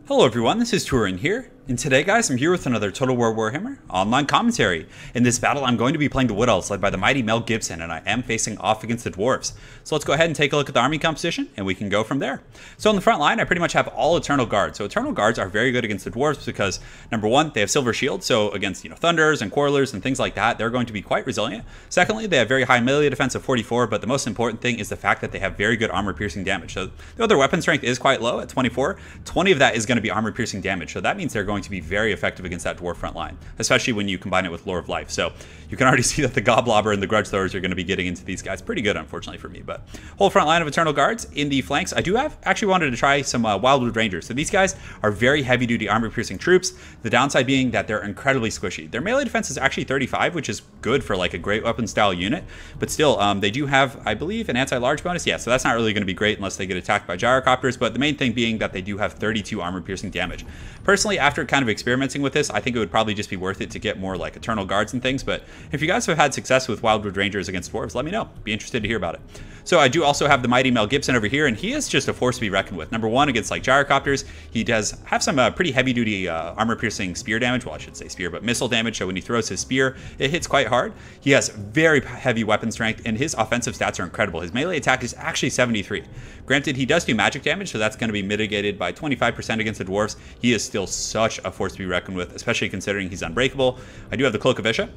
Hello everyone, this is Turin here, and today guys I'm here with another Total War Warhammer online commentary. In this battle I'm going to be playing the Wood Elves led by the mighty Mel Gibson, and I am facing off against the Dwarfs. So let's go ahead and take a look at the army composition and we can go from there. So on the front line I pretty much have all Eternal Guards. So Eternal Guards are very good against the Dwarfs because number one, they have silver shields, so against Thunders and Quarrelers and things like that, they're going to be quite resilient. Secondly, they have very high melee defense of 44, but the most important thing is the fact that they have very good armor piercing damage. So though their weapon strength is quite low at 24, 20 of that is going to be armor piercing damage. So that means they're going to be very effective against that dwarf front line, especially when you combine it with Lore of Life. So you can already see that the Goblobber and the Grudge Throwers are going to be getting into these guys pretty good, unfortunately for me. But whole front line of Eternal Guards. In the flanks, I do have actually wanted to try some Wildwood Rangers. So these guys are very heavy duty armor piercing troops. The downside being that they're incredibly squishy. Their melee defense is actually 35, which is good for like a great weapon style unit, but still they do have, I believe, an anti-large bonus. Yeah, so that's not really going to be great unless they get attacked by gyrocopters, but the main thing being that they do have 32 armor piercing damage. Personally, after kind of experimenting with this, I think it would probably just be worth it to get more like Eternal Guards and things. But if you guys have had success with Wildwood Rangers against Dwarves, let me know. Be interested to hear about it. So I do also have the mighty Mel Gibson over here, and he is just a force to be reckoned with. Number one, against like gyrocopters, he does have some pretty heavy duty armor piercing spear damage. Well, I should say spear, but missile damage. So when he throws his spear, it hits quite hard. He has very heavy weapon strength, and his offensive stats are incredible. His melee attack is actually 73. Granted, he does do magic damage, so that's going to be mitigated by 25% against the Dwarves. He is still such a force to be reckoned with, especially considering he's unbreakable. I do have the Cloak of Isha,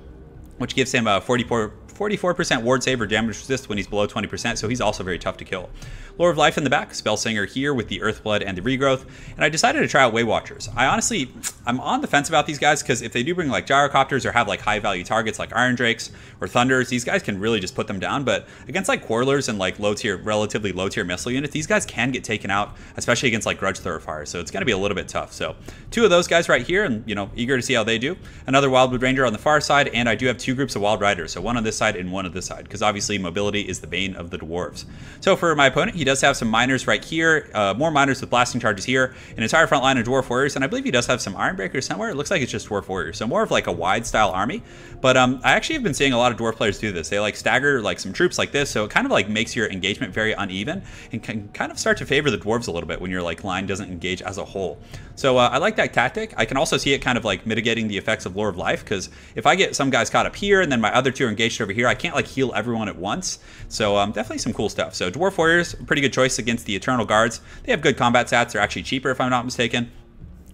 which gives him a 44% ward save or damage resist when he's below 20%, so he's also very tough to kill. Lore of Life in the back, Spellsinger here with the Earthblood and the Regrowth, and I decided to try out Way Watchers. I'm on the fence about these guys because if they do bring like gyrocopters or have like high value targets like Iron Drakes or Thunders, these guys can really just put them down, but against like Quarrelers and like relatively low tier missile units, these guys can get taken out, especially against like Grudge Thrower fire, so it's going to be a little bit tough. So two of those guys right here, and eager to see how they do. Another Wildwood Ranger on the far side, and I do have two groups of Wild Riders, so one on this side and one on this side, because obviously mobility is the bane of the Dwarves. So for my opponent, he does have some miners right here, more miners with blasting charges here, an entire front line of Dwarf Warriors, and I believe he does have some Iron Breakers somewhere. It looks like it's just Dwarf Warriors, so more of like a wide style army. But I actually have been seeing a lot of Dwarf players do this. They like stagger like some troops like this, so it kind of like makes your engagement very uneven and can kind of start to favor the Dwarves a little bit when your like line doesn't engage as a whole. So I like that tactic. I can also see it kind of like mitigating the effects of Lore of Life, because if I get some guys caught up here and then my other two are engaged over here, I can't like heal everyone at once. So definitely some cool stuff. So Dwarf Warriors, pretty good choice against the Eternal Guards. They have good combat stats. They're actually cheaper if I'm not mistaken.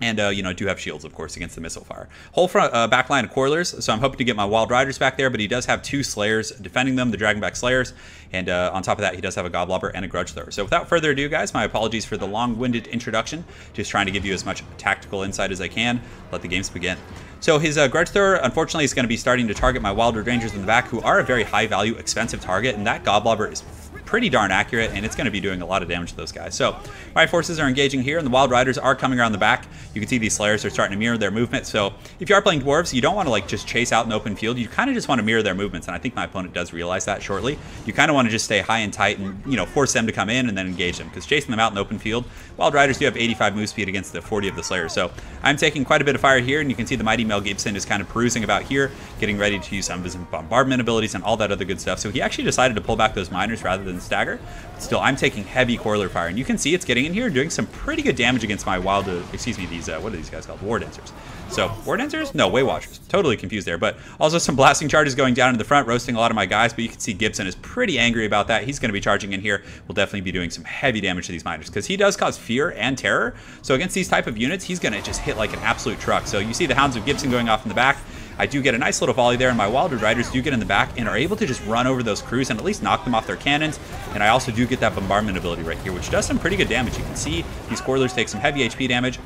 And, do have shields, of course, against the missile fire. Whole front back line of Quarrelers, so I'm hoping to get my Wild Riders back there, but he does have two Slayers defending them, the Dragonback Slayers, and on top of that, he does have a Goblobber and a Grudge Thrower. So without further ado, guys, my apologies for the long-winded introduction, just trying to give you as much tactical insight as I can. Let the games begin. So his Grudge Thrower, unfortunately, is going to be starting to target my Wildwood Rangers in the back, who are a very high-value, expensive target, and that Goblobber is pretty darn accurate, and it's going to be doing a lot of damage to those guys. So my forces are engaging here, and the Wild Riders are coming around the back. You can see these Slayers are starting to mirror their movement. So if you are playing Dwarves, you don't want to like just chase out an open field. You kind of just want to mirror their movements, and I think my opponent does realize that shortly. You kind of want to just stay high and tight and force them to come in and then engage them, because chasing them out in the open field, Wild Riders do have 85 move speed against the 40 of the Slayers. So I'm taking quite a bit of fire here, and you can see the mighty Mel Gibson is kind of perusing about here, getting ready to use some of his bombardment abilities and all that other good stuff. So he actually decided to pull back those miners rather than stagger. Still, I'm taking heavy Quarreler fire, and you can see it's getting in here, doing some pretty good damage against my these, what are these guys called? War Dancers. So, War Dancers? No, Way Watchers. Totally confused there, but also some blasting charges going down in the front, roasting a lot of my guys, but you can see Gibson is pretty angry about that. He's going to be charging in here. We'll definitely be doing some heavy damage to these miners, because he does cause fear and terror. So against these type of units, he's going to just hit like an absolute truck. So you see the Hounds of Gibson going off in the back. I do get a nice little volley there, and my Wildwood Riders do get in the back and are able to just run over those crews and at least knock them off their cannons. And I also do get that bombardment ability right here, which does some pretty good damage. You can see these Quarrelers take some heavy HP damage,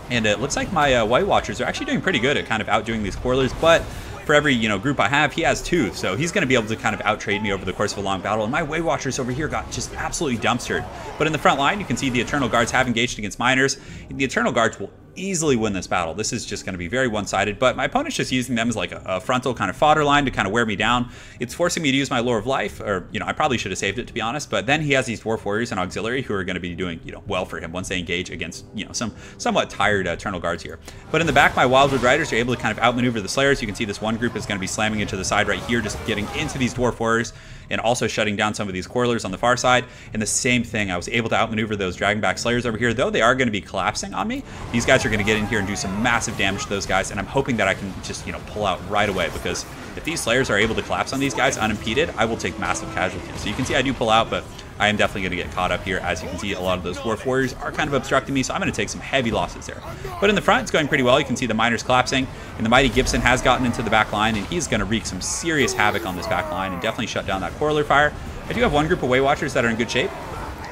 and it looks like my White Watchers are actually doing pretty good at kind of outdoing these Quarrelers, but for every group I have, he has two, so he's going to be able to kind of out-trade me over the course of a long battle, and my Way Watchers over here got just absolutely dumpstered. But in the front line, you can see the Eternal Guards have engaged against miners. The Eternal Guards will easily win this battle. This is just going to be very one-sided, but my opponent's just using them as like a frontal kind of fodder line to kind of wear me down. It's forcing me to use my Lore of Life, or I probably should have saved it, to be honest, but then he has these Dwarf Warriors and Auxiliary who are going to be doing well for him once they engage against some somewhat tired Eternal Guards here. But in the back, my Wildwood Riders are able to kind of outmaneuver the Slayers. You can see this one group is going to be slamming into the side right here, just getting into these Dwarf Warriors. and also shutting down some of these coilers on the far side. And the same thing, I was able to outmaneuver those Dragonback Slayers over here, though they are going to be collapsing on me. These guys are going to get in here and do some massive damage to those guys, and I'm hoping that I can just, pull out right away, because if these Slayers are able to collapse on these guys unimpeded, I will take massive casualties. So you can see I do pull out, but I am definitely going to get caught up here. As you can see, a lot of those Dwarf Warriors are kind of obstructing me, so I'm going to take some heavy losses there. But in the front, it's going pretty well. You can see the miners collapsing, and the mighty Gibson has gotten into the back line, and he's going to wreak some serious havoc on this back line and definitely shut down that Coroller fire. I do have one group of Way Watchers that are in good shape,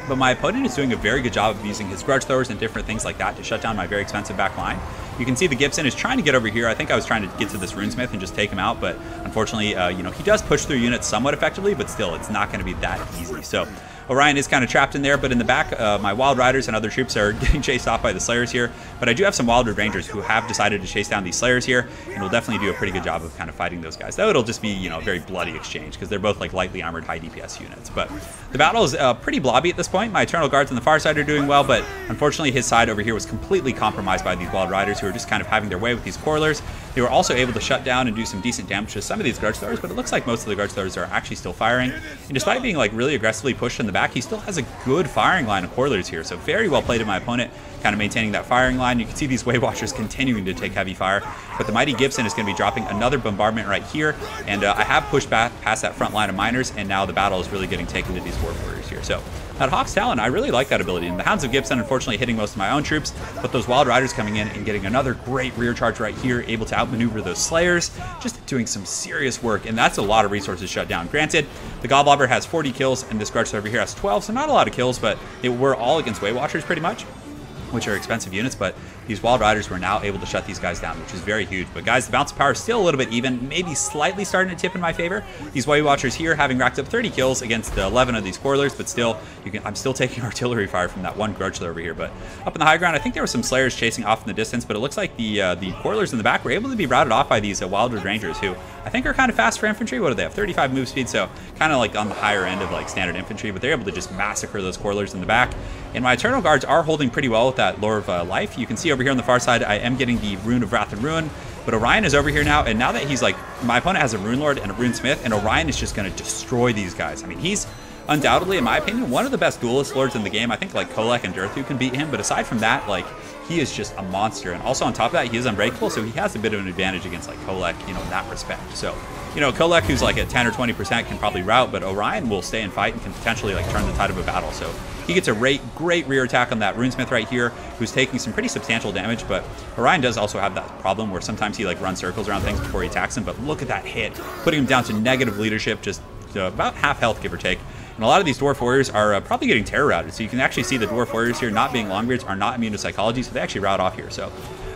but my opponent is doing a very good job of using his Grudge Throwers and different things like that to shut down my very expensive back line. You can see the Gibson is trying to get over here. I think I was trying to get to this Runesmith and just take him out, but unfortunately, he does push through units somewhat effectively, but still, it's not going to be that easy. So Orion is kind of trapped in there, but in the back, my Wild Riders and other troops are getting chased off by the Slayers here. But I do have some Wildwood Rangers who have decided to chase down these Slayers here, and will definitely do a pretty good job of kind of fighting those guys. Though it'll just be, a very bloody exchange, because they're both like lightly armored high DPS units. But the battle is pretty blobby at this point. My Eternal Guards on the far side are doing well, but unfortunately his side over here was completely compromised by these Wild Riders, who are just kind of having their way with these Coilers. They were also able to shut down and do some decent damage to some of these Grudge Throwers, but it looks like most of the Grudge Throwers are actually still firing. And despite being like really aggressively pushed in the back, he still has a good firing line of Coilers here. So very well played of my opponent, kind of maintaining that firing line. You can see these Way Watchers continuing to take heavy fire, but the mighty Gibson is going to be dropping another bombardment right here. And I have pushed back past that front line of miners, and now the battle is really getting taken to these Dwarf Warriors here. So that Hawk's Talon, I really like that ability. And the Hounds of Gibson, unfortunately, hitting most of my own troops, but those Wild Riders coming in and getting another great rear charge right here, able to outmaneuver those Slayers, just doing some serious work. And that's a lot of resources shut down. Granted, the Godlobber has 40 kills, and this Grudge over here has 12, so not a lot of kills, but they were all against Way Watchers pretty much, which are expensive units, but these Wild Riders were now able to shut these guys down, which is very huge. But guys, the balance of power is still a little bit even, maybe slightly starting to tip in my favor. These Way Watchers here having racked up 30 kills against 11 of these Coilers, but still, I'm still taking artillery fire from that one Grudge over here. But up in the high ground, I think there were some Slayers chasing off in the distance, but it looks like the Coilers in the back were able to be routed off by these Wildwood Rangers, who I think are kind of fast for infantry. What do they have? 35 move speed, so kind of like on the higher end of like standard infantry, but they're able to just massacre those Coilers in the back. And my Eternal Guards are holding pretty well with that Lore of Life. You can see over here on the far side, I am getting the Rune of Wrath and Ruin, but Orion is over here now, and now that he's like, my opponent has a Rune Lord and a Rune Smith, and Orion is just going to destroy these guys. I mean, he's undoubtedly, in my opinion, one of the best duelist lords in the game. I think like Kolek and Durthu can beat him, but aside from that, like, he is just a monster. And also on top of that, he is unbreakable, so he has a bit of an advantage against like Kolek, in that respect. So, Kolek, who's like at 10 or 20%, can probably rout, but Orion will stay and fight and can potentially like turn the tide of a battle. So he gets a great rear attack on that Runesmith right here, who's taking some pretty substantial damage, but Orion does also have that problem where sometimes he like runs circles around things before he attacks them. But look at that hit, putting him down to negative leadership, just about half health, give or take. And a lot of these Dwarf Warriors are probably getting terror routed. So you can actually see the Dwarf Warriors here, not being Longbeards, are not immune to psychology, so they actually rout off here. So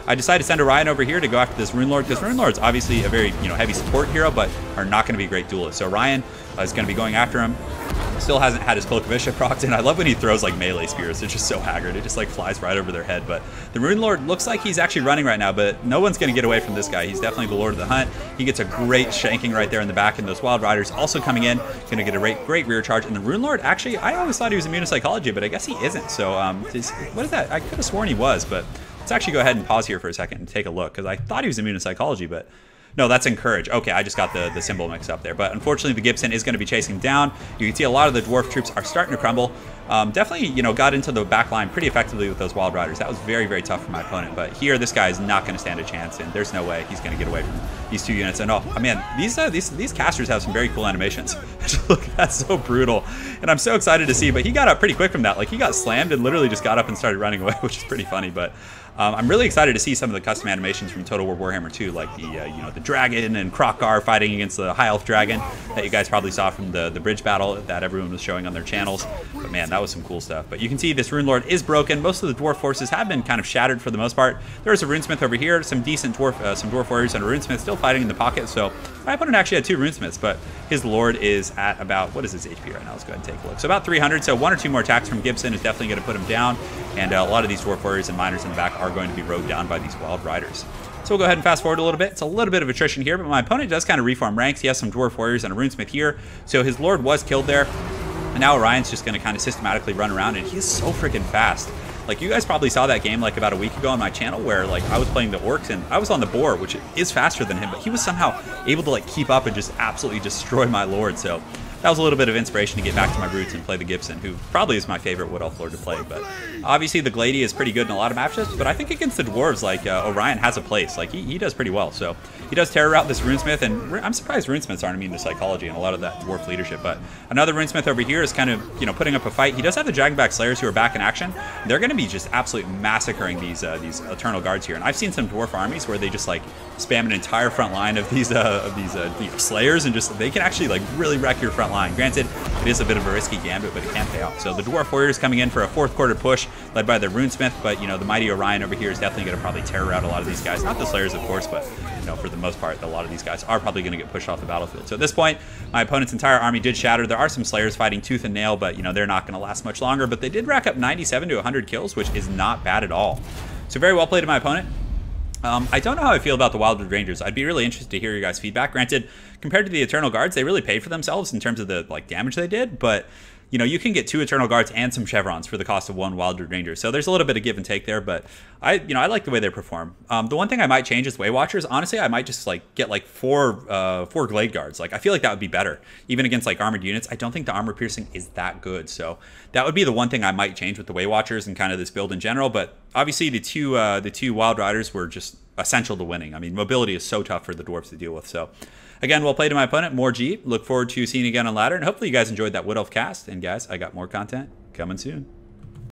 I decided to send Orion over here to go after this Rune Lord, because Rune Lord's obviously a very heavy support hero, but are not going to be a great duelist. So Orion is going to be going after him. Still hasn't had his Cloak of Ishak procced, and I love when he throws like melee spears. It's just so haggard. It just like flies right over their head. But the Rune Lord looks like he's actually running right now, but no one's going to get away from this guy. He's definitely the Lord of the Hunt. He gets a great shanking right there in the back, and those Wild Riders also coming in, going to get a great rear charge. And the Rune Lord, actually, I always thought he was immune to psychology, but I guess he isn't. So what is that? I could have sworn he was, but let's actually go ahead and pause here for a second and take a look, because I thought he was immune to psychology, but no, that's Encourage. Okay, I just got the symbol mixed up there. But unfortunately, the Gibson is going to be chasing him down. You can see a lot of the Dwarf troops are starting to crumble. Definitely, got into the back line pretty effectively with those Wild Riders. That was very tough for my opponent. But here, this guy is not going to stand a chance, and there's no way he's going to get away from these two units. And oh man, these casters have some very cool animations. Look, that's so brutal, and I'm so excited to see. But he got up pretty quick from that. Like, he got slammed and literally just got up and started running away, which is pretty funny. But I'm really excited to see some of the custom animations from Total War Warhammer 2, like the dragon and Krokgar fighting against the High Elf Dragon that you guys probably saw from the bridge battle that everyone was showing on their channels. But man, that was some cool stuff. But you can see this Rune Lord is broken. Most of the Dwarf forces have been kind of shattered for the most part. There's a Runesmith over here, some decent Dwarf Warriors and a Runesmith still fighting in the pocket. So my opponent actually had 2 Runesmiths, but his Lord is at about, what is his HP right now? Let's go ahead and take a look. So about 300, so 1 or 2 more attacks from Gibson is definitely going to put him down. And a lot of these Dwarf Warriors and Miners in the back are going to be rode down by these Wild Riders. So we'll go ahead and fast forward a little bit. It's a little bit of attrition here, but my opponent does kind of reform ranks. He has some Dwarf Warriors and a Runesmith here. So his Lord was killed there. And now Orion's just going to kind of systematically run around, and he's so freaking fast. Like, you guys probably saw that game like about a week ago on my channel where like I was playing the Orcs and I was on the boar, which is faster than him, but he was somehow able to like keep up and just absolutely destroy my Lord. So that was a little bit of inspiration to get back to my roots and play the Gibson, who probably is my favorite Wood Elf Lord to play. But obviously the Glady is pretty good in a lot of matchups, but I think against the Dwarves, like Orion has a place. Like he does pretty well. So he does Terror Route this Runesmith, and I'm surprised Runesmiths aren't immune to Psychology and a lot of that Dwarf leadership. But another Runesmith over here is kind of, you know, putting up a fight. He does have the Dragonback Slayers who are back in action. They're going to be just absolutely massacring these Eternal Guards here. And I've seen some Dwarf armies where they just like spam an entire front line of these Slayers, and just they can actually like really wreck your front line. Granted, it is a bit of a risky gambit, but it can pay off. So the Dwarf Warriors coming in for a fourth quarter push, led by the Runesmith. But you know, the mighty Orion over here is definitely going to probably terror out a lot of these guys. Not the Slayers, of course, but you know, for the most part, a lot of these guys are probably going to get pushed off the battlefield. So at this point, my opponent's entire army did shatter. There are some Slayers fighting tooth and nail, but you know, they're not going to last much longer. But they did rack up 97 to 100 kills, which is not bad at all. So very well played to my opponent. I don't know how I feel about the Wildwood Rangers. I'd be really interested to hear your guys' feedback. Granted, compared to the Eternal Guards, they really paid for themselves in terms of the like damage they did, but you know, you can get 2 Eternal Guards and some Chevrons for the cost of 1 Wildwood Ranger. So there's a little bit of give and take there, but I like the way they perform. The one thing I might change is Way Watchers. Honestly, I might just like get like 4 Glade Guards. Like I feel like that would be better, even against like armored units. I don't think the armor piercing is that good, so that would be the one thing I might change with the Way Watchers and kind of this build in general. But obviously, the two Wild Riders were just essential to winning. I mean, mobility is so tough for the Dwarves to deal with. So again, well played to my opponent. More G. Look forward to seeing you again on ladder, and hopefully you guys enjoyed that Wood Elf cast. And guys, I got more content coming soon.